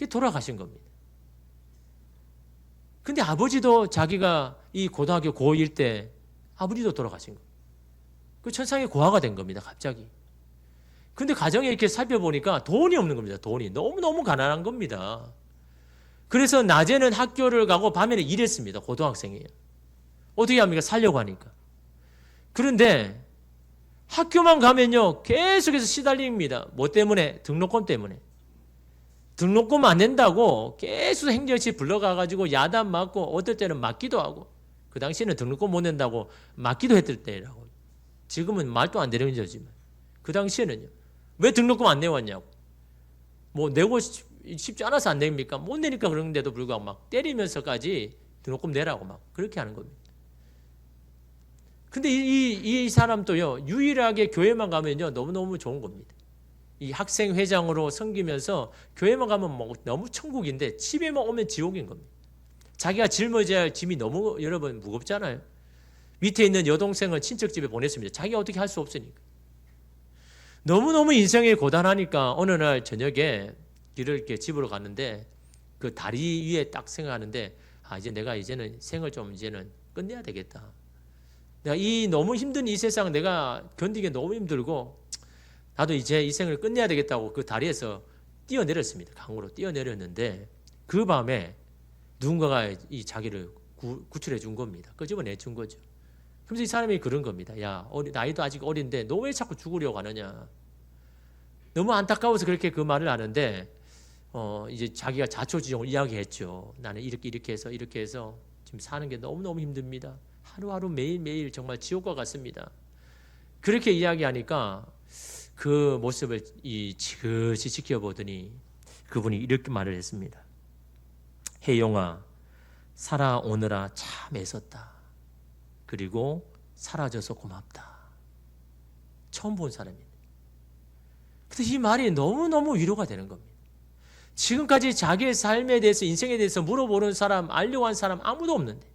돌아가신 겁니다. 근데 아버지도 자기가 이 고등학교 고1 때 아버지도 돌아가신 거예요. 그 천상의 고아가 된 겁니다. 갑자기. 근데 가정에 이렇게 살펴보니까 돈이 없는 겁니다. 돈이. 너무너무 가난한 겁니다. 그래서 낮에는 학교를 가고 밤에는 일했습니다. 고등학생이에요. 어떻게 합니까? 살려고 하니까. 그런데 학교만 가면요 계속해서 시달립니다. 뭐 때문에? 등록금 때문에. 등록금 안 낸다고 계속 행정시 불러가가지고 야단 맞고 어떨 때는 맞기도 하고 그 당시에는 등록금 못 낸다고 맞기도 했을 때라고. 지금은 말도 안 되는 거지만 그 당시에는요. 왜 등록금 안 내왔냐고. 뭐 내고 쉽지 않아서 안 냅니까? 못 내니까 그런데도 불구하고 막 때리면서까지 등록금 내라고 막 그렇게 하는 겁니다. 근데 이 사람도요 유일하게 교회만 가면요 너무너무 좋은 겁니다. 이 학생회장으로 섬기면서 교회만 가면 뭐 너무 천국인데 집에만 오면 지옥인 겁니다. 자기가 짊어져야 할 짐이 너무 여러분 무겁잖아요. 밑에 있는 여동생을 친척집에 보냈습니다. 자기가 어떻게 할 수 없으니까. 너무너무 인생이 고단하니까 어느 날 저녁에 길을 이렇게 집으로 갔는데 그 다리 위에 딱 생각하는데 이제 내가 이제는 생을 좀 이제는 끝내야 되겠다. 내가 이 너무 힘든 이 세상 내가 견디기 너무 힘들고 나도 이제 이 생을 끝내야 되겠다고 그 다리에서 뛰어내렸습니다. 강으로 뛰어내렸는데 그 밤에 누군가가 이 자기를 구출해 준 겁니다. 끄집어내 준 거죠. 그래서 이 사람이 그런 겁니다. 야, 나이도 아직 어린데 너 왜 자꾸 죽으려고 하느냐. 너무 안타까워서 그렇게 그 말을 하는데 이제 자기가 자초지종을 이야기했죠. 나는 이렇게 해서 지금 사는 게 너무너무 힘듭니다. 하루하루 매일매일 정말 지옥과 같습니다. 그렇게 이야기하니까 그 모습을 지그시 지켜보더니 그분이 이렇게 말을 했습니다. 혜용아, 살아오느라 참 애썼다. 그리고 사라져서 고맙다. 처음 본 사람입니다. 그래서 이 말이 너무너무 위로가 되는 겁니다. 지금까지 자기의 삶에 대해서 인생에 대해서 물어보는 사람, 알려고 한 사람 아무도 없는데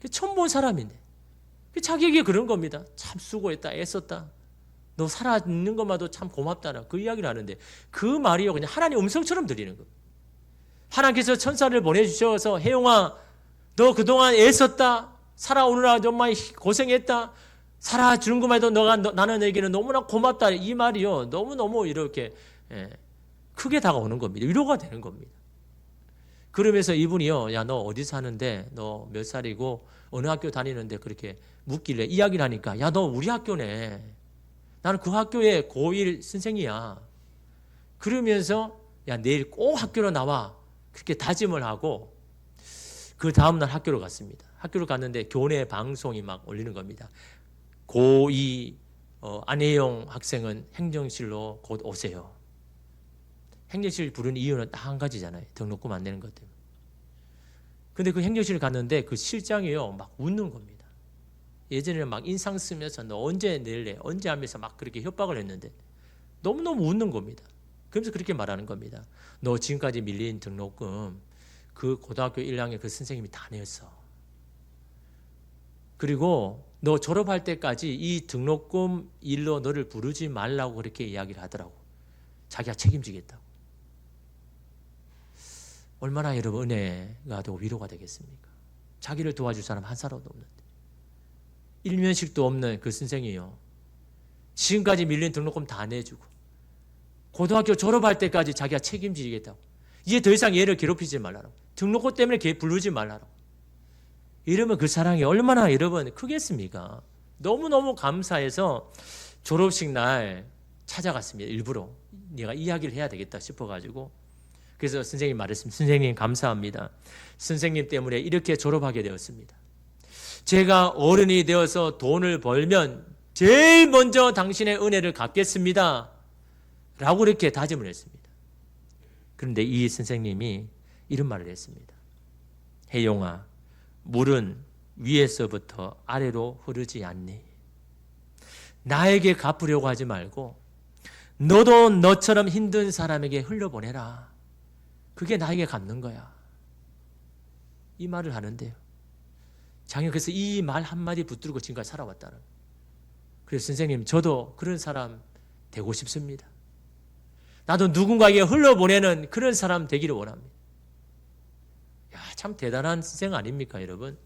처음 본 사람인데 자기에게 그런 겁니다. 참 수고했다, 애썼다. 너 살아있는 것만도 참 고맙다나 그 이야기를 하는데 그 말이요 그냥 하나님 음성처럼 들리는 겁니다. 하나님께서 천사를 보내주셔서 혜용아 너 그동안 애썼다. 살아오느라 정말 고생했다. 살아주는 것만 해도 나는 너에게는 너무나 고맙다. 이 말이요 너무너무 이렇게 크게 다가오는 겁니다. 위로가 되는 겁니다. 그러면서 이분이요 야 너 어디 사는데 너 몇 살이고 어느 학교 다니는데 그렇게 묻길래 이야기를 하니까 야 너 우리 학교네. 나는 그 학교의 고1 선생이야. 그러면서 야 내일 꼭 학교로 나와. 그렇게 다짐을 하고 그 다음날 학교로 갔습니다. 학교로 갔는데 교내 방송이 막 올리는 겁니다. 고2 안혜영 학생은 행정실로 곧 오세요. 행정실 부르는 이유는 딱 한 가지잖아요. 등록금 안 내는 것 때문에. 근데 그 행정실 갔는데 그 실장이요 막 웃는 겁니다. 예전에는 막 인상 쓰면서 너 언제 낼래? 언제 하면서 막 그렇게 협박을 했는데 너무너무 웃는 겁니다. 그러면서 그렇게 말하는 겁니다. 너 지금까지 밀린 등록금 그 고등학교 1학년 그 선생님이 다 냈어. 그리고 너 졸업할 때까지 이 등록금 일로 너를 부르지 말라고 그렇게 이야기를 하더라고. 자기가 책임지겠다고. 얼마나 여러분 은혜가 되고 위로가 되겠습니까? 자기를 도와줄 사람 한 사람도 없는데 일면식도 없는 그 선생이요 지금까지 밀린 등록금 다 내주고 고등학교 졸업할 때까지 자기가 책임지겠다고. 이제 더 이상 얘를 괴롭히지 말라고. 등록금 때문에 걔 부르지 말라고. 이러면 그 사랑이 얼마나 여러분 크겠습니까? 너무너무 감사해서 졸업식 날 찾아갔습니다. 일부러 내가 이야기를 해야 되겠다 싶어가지고. 그래서 선생님 말했습니다. 선생님 감사합니다. 선생님 때문에 이렇게 졸업하게 되었습니다. 제가 어른이 되어서 돈을 벌면 제일 먼저 당신의 은혜를 갚겠습니다. 라고 이렇게 다짐을 했습니다. 그런데 이 선생님이 이런 말을 했습니다. 혜용아, 물은 위에서부터 아래로 흐르지 않니? 나에게 갚으려고 하지 말고 너도 너처럼 힘든 사람에게 흘려보내라. 그게 나에게 갚는 거야. 이 말을 하는데요. 자기가 그래서 이 말 한마디 붙들고 지금까지 살아왔다는. 그래서 선생님 저도 그런 사람 되고 싶습니다. 나도 누군가에게 흘려보내는 그런 사람 되기를 원합니다. 야, 참 대단한 선생 아닙니까 여러분?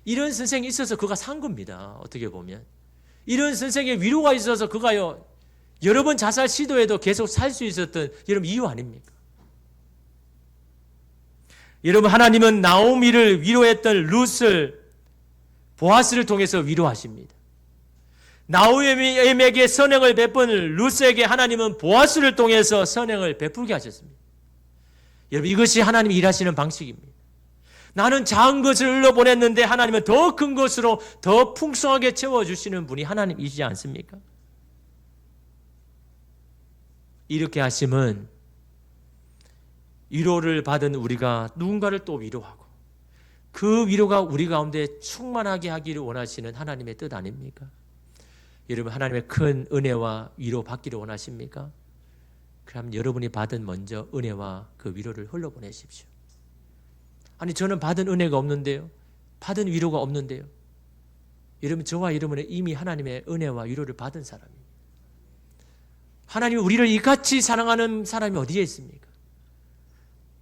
이런 선생이 있어서 그가 산 겁니다. 어떻게 보면. 이런 선생의 위로가 있어서 그가요 여러 번 자살 시도해도 계속 살 수 있었던 여러분 이유 아닙니까? 여러분 하나님은 나오미를 위로했던 룻을 보아스를 통해서 위로하십니다. 나오미에게 선행을 베푼 룻에게 하나님은 보아스를 통해서 선행을 베풀게 하셨습니다. 여러분 이것이 하나님이 일하시는 방식입니다. 나는 작은 것을 흘려보냈는데 하나님은 더 큰 것으로 더 풍성하게 채워주시는 분이 하나님이시지 않습니까? 이렇게 하심은 위로를 받은 우리가 누군가를 또 위로하고 그 위로가 우리 가운데 충만하게 하기를 원하시는 하나님의 뜻 아닙니까? 여러분 하나님의 큰 은혜와 위로 받기를 원하십니까? 그럼 여러분이 받은 먼저 은혜와 그 위로를 흘려보내십시오. 아니 저는 받은 은혜가 없는데요. 받은 위로가 없는데요. 여러분 저와 여러분은 이미 하나님의 은혜와 위로를 받은 사람입니다. 하나님이 우리를 이같이 사랑하는 사람이 어디에 있습니까?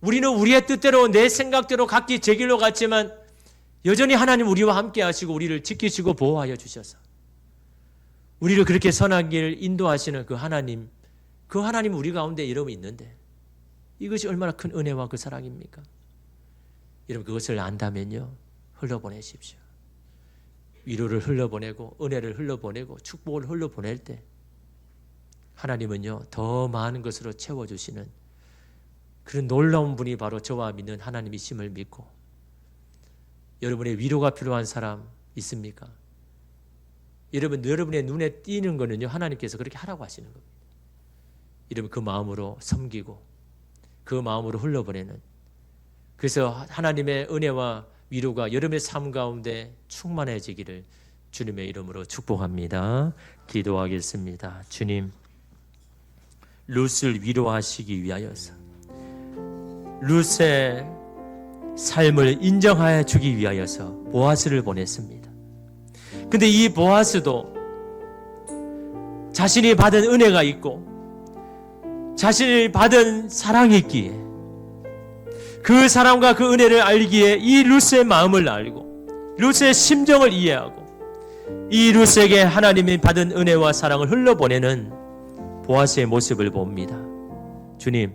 우리는 우리의 뜻대로 내 생각대로 각기 제 길로 갔지만 여전히 하나님 우리와 함께 하시고 우리를 지키시고 보호하여 주셔서 우리를 그렇게 선한 길 인도하시는 그 하나님 우리 가운데 여러분 있는데 이것이 얼마나 큰 은혜와 그 사랑입니까? 여러분 그것을 안다면요 흘려보내십시오. 위로를 흘려보내고 은혜를 흘려보내고 축복을 흘려보낼 때 하나님은요 더 많은 것으로 채워주시는 그런 놀라운 분이 바로 저와 믿는 하나님이심을 믿고, 여러분의 위로가 필요한 사람 있습니까? 여러분의 눈에 띄는 거는요 하나님께서 그렇게 하라고 하시는 겁니다. 여러분 그 마음으로 섬기고 그 마음으로 흘려보내는, 그래서 하나님의 은혜와 위로가 여러분의 삶 가운데 충만해지기를 주님의 이름으로 축복합니다. 기도하겠습니다. 주님, 룻을 위로하시기 위하여서 룻의 삶을 인정하여 주기 위하여서 보아스를 보냈습니다. 근데 이 보아스도 자신이 받은 은혜가 있고 자신이 받은 사랑이 있기에 그 사랑과 그 은혜를 알기에 이 룻의 마음을 알고 룻의 심정을 이해하고 이 룻에게 하나님이 받은 은혜와 사랑을 흘려보내는 보아스의 모습을 봅니다. 주님,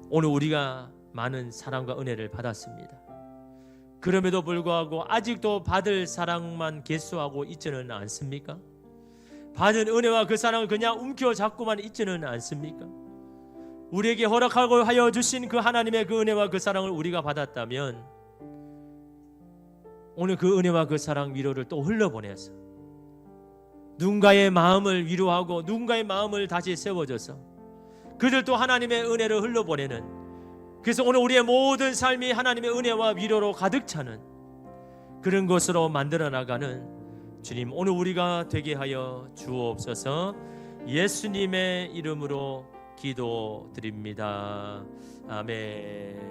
오늘 우리가 많은 사랑과 은혜를 받았습니다. 그럼에도 불구하고 아직도 받을 사랑만 개수하고 있지는 않습니까? 받은 은혜와 그 사랑을 그냥 움켜잡고만 있지는 않습니까? 우리에게 허락하고 하여 주신 그 하나님의 그 은혜와 그 사랑을 우리가 받았다면 오늘 그 은혜와 그 사랑 위로를 또 흘려보내서 누군가의 마음을 위로하고 누군가의 마음을 다시 세워줘서 그들도 하나님의 은혜를 흘려보내는, 그래서 오늘 우리의 모든 삶이 하나님의 은혜와 위로로 가득 차는 그런 것으로 만들어 나가는 주님, 오늘 우리가 되게 하여 주옵소서. 예수님의 이름으로 기도드립니다. 아멘.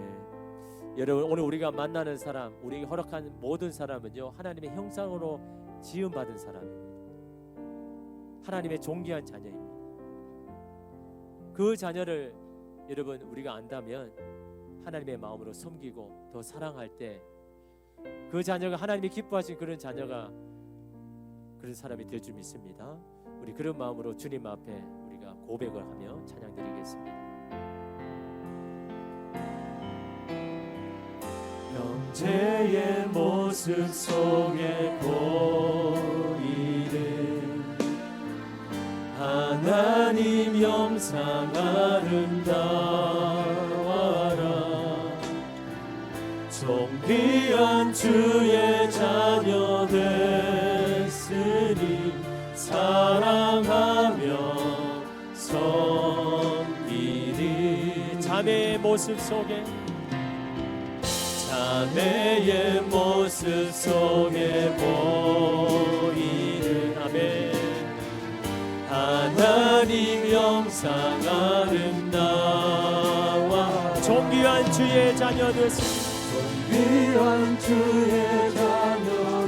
여러분, 오늘 우리가 만나는 사람, 우리에게 허락한 모든 사람은요 하나님의 형상으로 지음받은 사람입니다. 하나님의 존귀한 자녀입니다. 그 자녀를 여러분 우리가 안다면 하나님의 마음으로 섬기고 더 사랑할 때 그 자녀가 하나님이 기뻐하신 그런 자녀가 그런 사람이 될 줄 믿습니다. 우리 그런 마음으로 주님 앞에 우리가 고백을 하며 찬양드리겠습니다. 형제의 모습 속에 보이는 하나님 영상 아름다워라. 존귀한 주의 자녀 됐으니 사랑하며 섬기리. 자매의 모습 속에 자매의 모습 속에 보이는 아멘. 하나님 영상 아름다워. 존귀한 주의 자녀 됐으니 존귀한 주의 자녀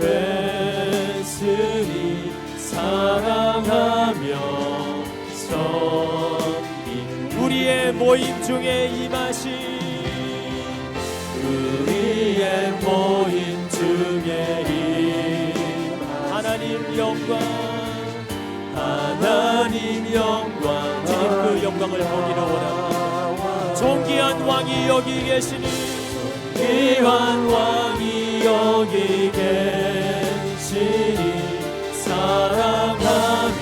됐으니 사랑하며 섬긴 우리의 모임 중에 임하신 우리의 모임 중에 하나님 영광, 하나님 영광, 주님 그 영광을 보기를 원합니다. 존귀한 왕이 여기 계시니 귀한 왕이 여기 계시니 사랑하며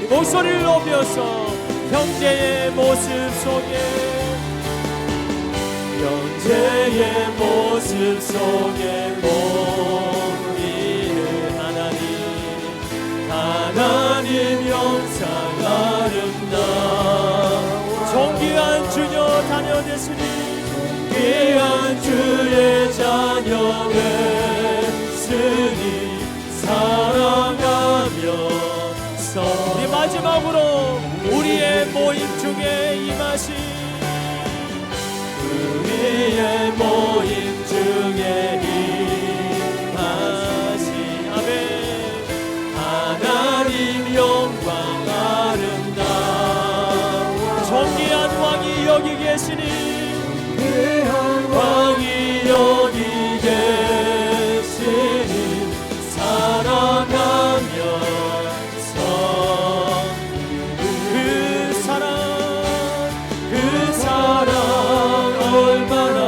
목소리를 높여서 형제의 모습 속에 형제의 모습 속에 보이는 하나님 영상 아름다워. 존귀한 주녀 자녀 됐으니 귀한 주의 자녀 됐으니 사랑하며 우리 마지막으로 우리의 모임 중에 임하신 우리의 모임 중에 임하신 아멘. 하나님 영광 향하시니 왕이 여기 계시니 살아가면서 그 사랑 얼마나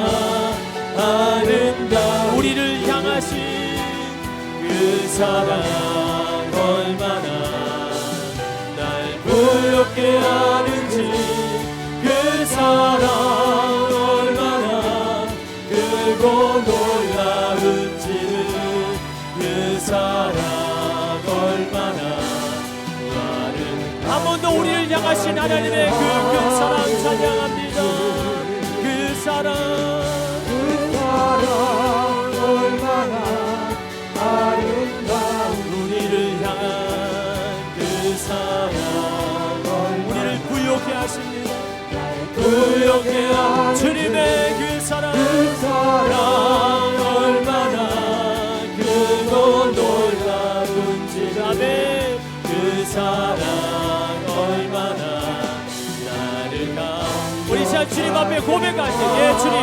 아름다운 우리를 향하신 그 사랑 얼마나 날 부엽게 하는지 그 사랑 얼마나 크고 놀라운지는 그 사랑 얼마나 나는 한 번 더 우리를 향하신 하나님의 그 사랑 찬양합니다. 그 사랑 얼마나 아름다운 우리를 향한 그 사랑 우리를 부욕해 하십니다. 부욕해 한 주님의 그 사랑 얼마나 크고 놀라운지 아멘. 그 사랑 얼마나 나를 우리 시간 주님 앞에 고백할 때 예 주님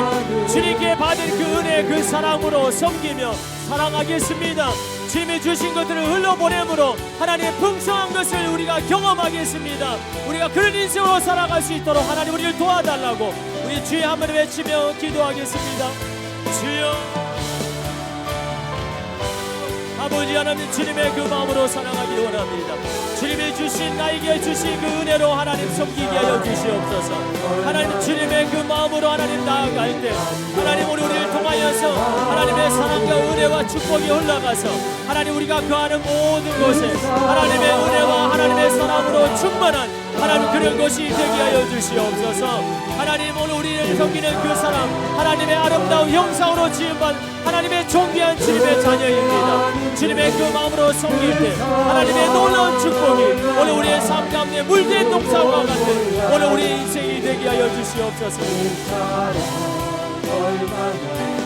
주님께 받은 그 은혜 그 사랑으로 섬기며 사랑하겠습니다. 주님이 주신 것들을 흘러보내므로 하나님의 풍성한 것을 우리가 경험하겠습니다. 우리가 그런 인생으로 살아갈 수 있도록 하나님 우리를 도와달라고 우리 주의 한번 외치며 기도하겠습니다. 주여 아버지 하나님 주님의 그 마음으로 사랑하기 원합니다. 주님이 주신 나에게 주신 그 은혜로 하나님 섬기게 하여 주시옵소서. 하나님 주님의 그 마음으로 하나님 나아갈 때 하나님 우리를 통하여서 하나님의 사랑과 은혜와 축복이 흘러가서 하나님 우리가 거하는 모든 곳에 하나님의 은혜와 하나님의 사랑으로 충만한 하나님 그런 것이 되게 하여 주시옵소서. 하나님 오늘 우리를 섬기는 그 사람 하나님의 아름다운 형상으로 지음받은 하나님의 존귀한 주님의 자녀입니다. 주님의 그 마음으로 섬길 때 하나님의 놀라운 축복이 오늘 우리의 삶 가운데 물된 농사와 같은 오늘 우리의 인생이 되게 하여 주시옵소서. 얼마나